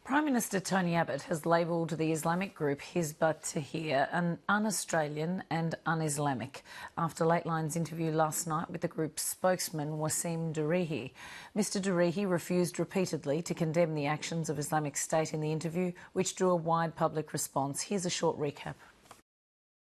Prime Minister Tony Abbott has labelled the Islamic group Hizb Ut-Tahrir un-Australian and un-Islamic after Late Line's interview last night with the group's spokesman Wasim Durihi. Mr Durihi refused repeatedly to condemn the actions of Islamic State in the interview, which drew a wide public response. Here's a short recap.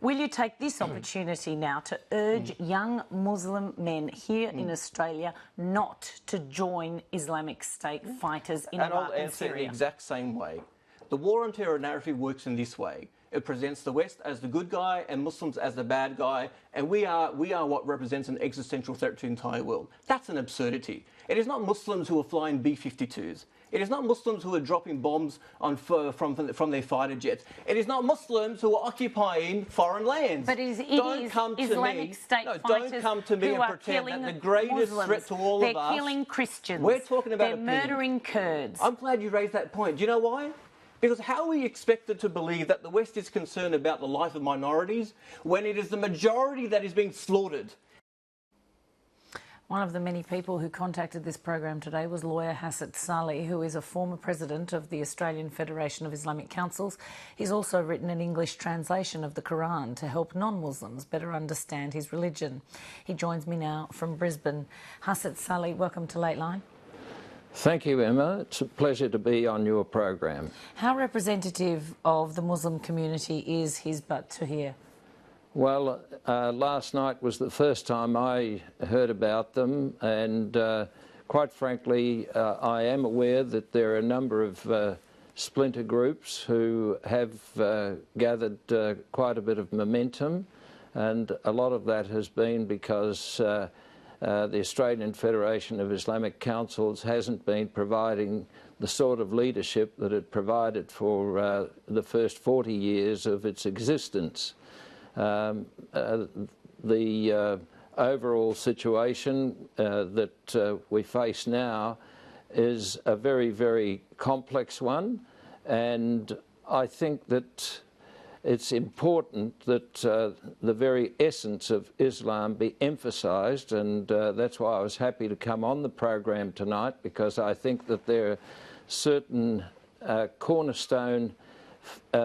Will you take this opportunity now to urge young Muslim men here in Australia not to join Islamic State fighters in Iraq and Syria? And I'll answer it the exact same way. The war on terror narrative works in this way. It presents the West as the good guy and Muslims as the bad guy, and we are what represents an existential threat to the entire world. That's an absurdity. It is not Muslims who are flying B-52s. It is not Muslims who are dropping bombs from their fighter jets. It is not Muslims who are occupying foreign lands. But don't come to me and pretend that the greatest Muslims, threat to all of us... They're killing Christians. We're talking about They're murdering Kurds. I'm glad you raised that point. Do you know why? Because how are we expected to believe that the West is concerned about the life of minorities when it is the majority that is being slaughtered? One of the many people who contacted this program today was lawyer Haset Sali, who is a former president of the Australian Federation of Islamic Councils. He's also written an English translation of the Quran to help non-Muslims better understand his religion. He joins me now from Brisbane. Haset Sali, welcome to Late Line. Thank you, Emma. It's a pleasure to be on your program. How representative of the Muslim community is Hizb Ut-Tahrir? Well, last night was the first time I heard about them, and quite frankly, I am aware that there are a number of splinter groups who have gathered quite a bit of momentum, and a lot of that has been because the Australian Federation of Islamic Councils hasn't been providing the sort of leadership that it provided for the first 40 years of its existence. The overall situation that we face now is a very, very complex one, and I think that it's important that the very essence of Islam be emphasised, and that's why I was happy to come on the program tonight, because I think that there are certain cornerstone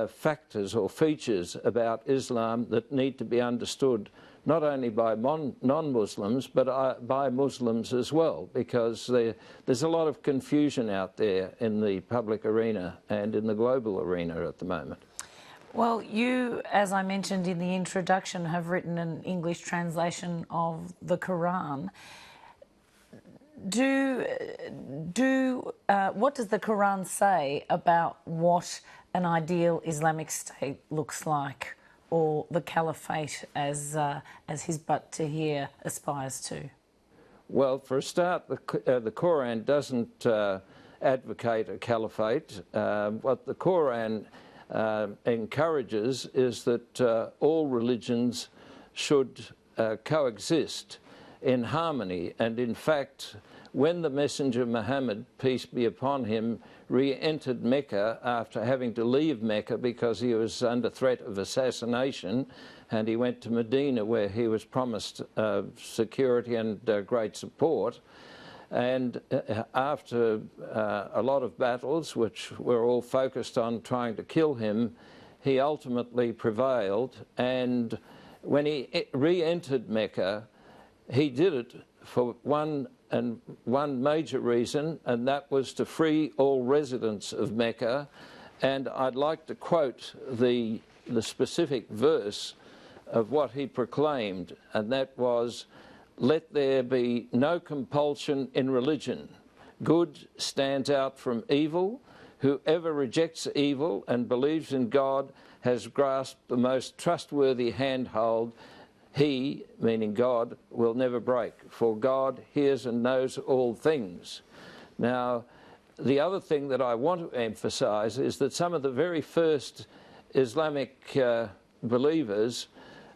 factors or features about Islam that need to be understood not only by non-Muslims but by Muslims as well, because there's a lot of confusion out there in the public arena and in the global arena at the moment. Well, you, as I mentioned in the introduction, have written an English translation of the Quran. What does the Quran say about what an ideal Islamic State looks like, or the Caliphate as Hizb Ut-Tahrir aspires to? Well, for a start, the Quran doesn't advocate a caliphate. What the Quran encourages is that all religions should coexist in harmony, and in fact, when the Messenger Muhammad, peace be upon him, re-entered Mecca after having to leave Mecca because he was under threat of assassination, and he went to Medina where he was promised security and great support, and after a lot of battles which were all focused on trying to kill him, he ultimately prevailed, and when he re-entered Mecca, he did it for one major reason, and that was to free all residents of Mecca. And I'd like to quote the specific verse of what he proclaimed, and that was, "Let there be no compulsion in religion. Good stands out from evil. Whoever rejects evil and believes in God has grasped the most trustworthy handhold. He," meaning God, "will never break, for God hears and knows all things." Now, the other thing that I want to emphasise is that some of the very first Islamic believers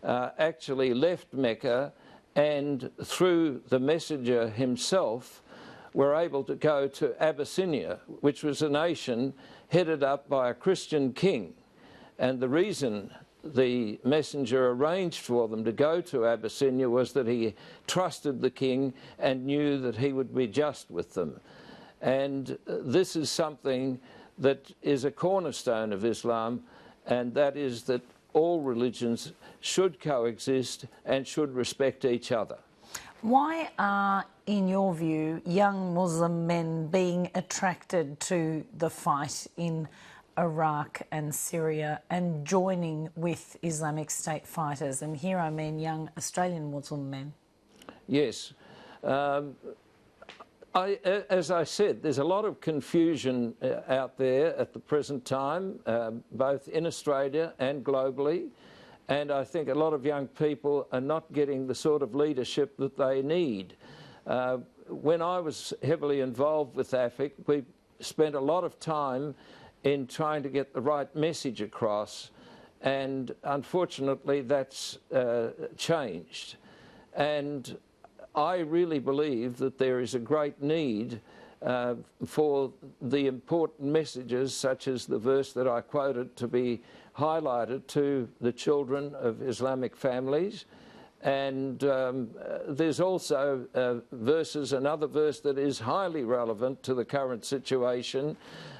actually left Mecca, and through the messenger himself were able to go to Abyssinia, which was a nation headed up by a Christian king. And the reason the messenger arranged for them to go to Abyssinia was that he trusted the king and knew that he would be just with them. And this is something that is a cornerstone of Islam, and that is that all religions should coexist and should respect each other. Why are, in your view, young Muslim men being attracted to the fight in Iraq and Syria and joining with Islamic State fighters? And here I mean young Australian Muslim men. Yes. As I said, there's a lot of confusion out there at the present time, both in Australia and globally. And I think a lot of young people are not getting the sort of leadership that they need. When I was heavily involved with AFIC, we spent a lot of time in trying to get the right message across, and unfortunately that's changed. And I really believe that there is a great need for the important messages, such as the verse that I quoted, to be highlighted to the children of Islamic families. And there's also another verse that is highly relevant to the current situation,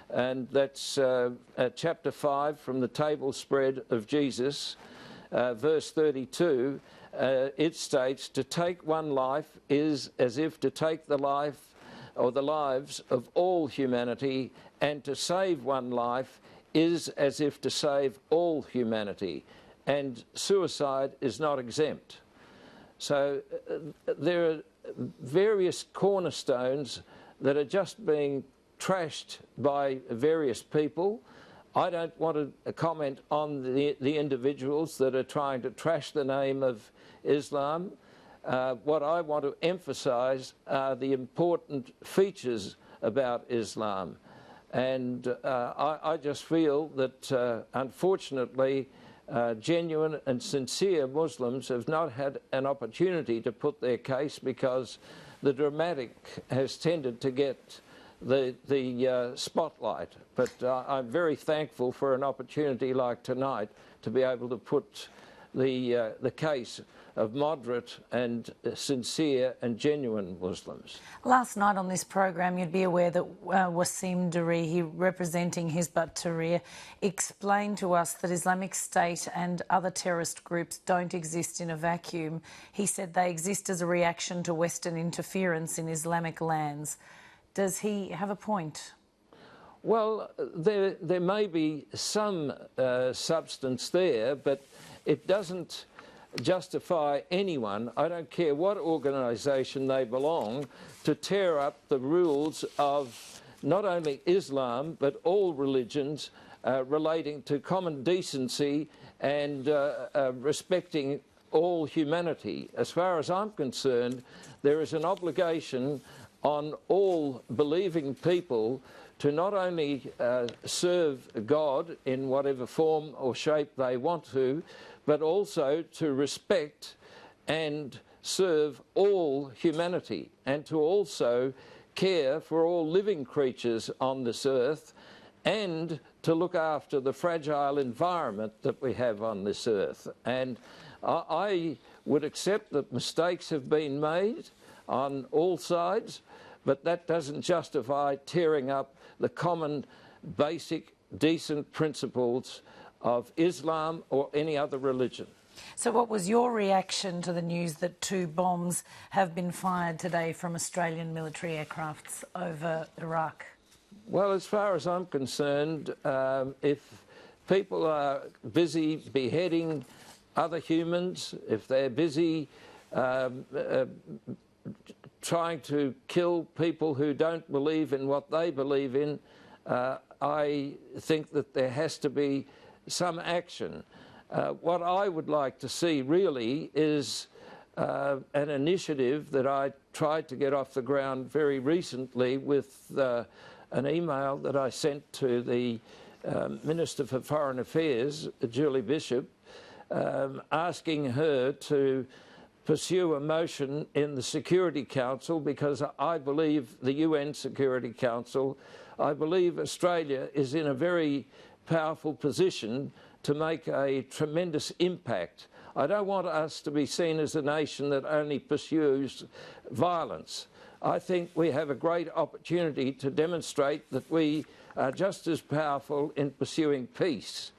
and that's chapter 5 from the table spread of Jesus, verse 32. It states, "To take one life is as if to take the life or the lives of all humanity, and to save one life is as if to save all humanity, and suicide is not exempt." So there are various cornerstones that are just being trashed by various people. I don't want to comment on the individuals that are trying to trash the name of Islam. What I want to emphasise are the important features about Islam. And I just feel that, unfortunately, genuine and sincere Muslims have not had an opportunity to put their case, because the dramatic has tended to get the spotlight. But I'm very thankful for an opportunity like tonight to be able to put the case of moderate and sincere and genuine Muslims. Last night on this program, you'd be aware that Wasim Darihi, representing Hizb Ut-Tahrir, explained to us that Islamic State and other terrorist groups don't exist in a vacuum. He said they exist as a reaction to Western interference in Islamic lands. Does he have a point? Well, there may be some substance there, but it doesn't justify anyone, I don't care what organisation they belong, to tear up the rules of not only Islam but all religions relating to common decency and respecting all humanity. As far as I'm concerned, there is an obligation on all believing people to not only serve God in whatever form or shape they want to, but also to respect and serve all humanity, and to also care for all living creatures on this earth, and to look after the fragile environment that we have on this earth. And I would accept that mistakes have been made on all sides, but that doesn't justify tearing up the common, basic, decent principles of Islam or any other religion. So what was your reaction to the news that 2 bombs have been fired today from Australian military aircrafts over Iraq? Well, as far as I'm concerned, if people are busy beheading other humans, if they're busy trying to kill people who don't believe in what they believe in, I think that there has to be some action. What I would like to see really is an initiative that I tried to get off the ground very recently with an email that I sent to the Minister for Foreign Affairs, Julie Bishop, asking her to pursue a motion in the Security Council, because I believe the UN Security Council, I believe Australia is in a very powerful position to make a tremendous impact. I don't want us to be seen as a nation that only pursues violence. I think we have a great opportunity to demonstrate that we are just as powerful in pursuing peace.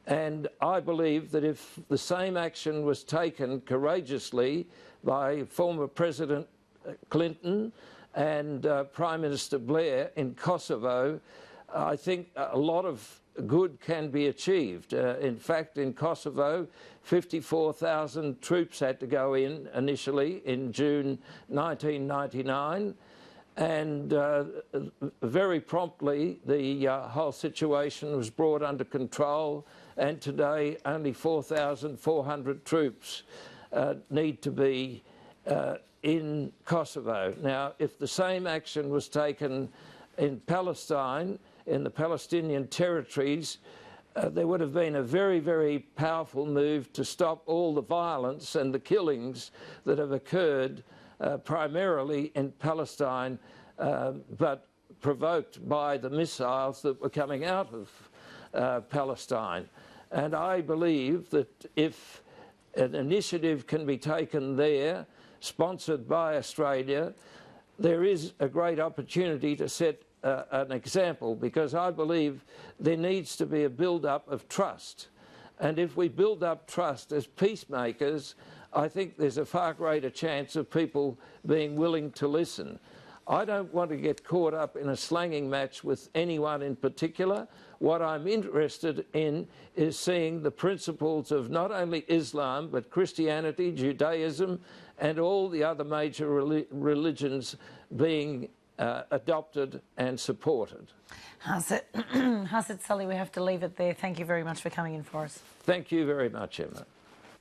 And I believe that if the same action was taken courageously by former President Clinton and Prime Minister Blair in Kosovo, I think a lot of good can be achieved. In fact, in Kosovo, 54,000 troops had to go in initially in June 1999. And very promptly, the whole situation was brought under control, and today only 4,400 troops need to be in Kosovo. Now, if the same action was taken in Palestine, in the Palestinian territories, there would have been a very, very powerful move to stop all the violence and the killings that have occurred primarily in Palestine, but provoked by the missiles that were coming out of Palestine. And I believe that if an initiative can be taken there, sponsored by Australia, there is a great opportunity to set an example, because I believe there needs to be a build-up of trust. And if we build up trust as peacemakers, I think there's a far greater chance of people being willing to listen. I don't want to get caught up in a slanging match with anyone in particular. What I'm interested in is seeing the principles of not only Islam, but Christianity, Judaism, and all the other major religions being adopted and supported. Haset Sali, we have to leave it there. Thank you very much for coming in for us. Thank you very much, Emma.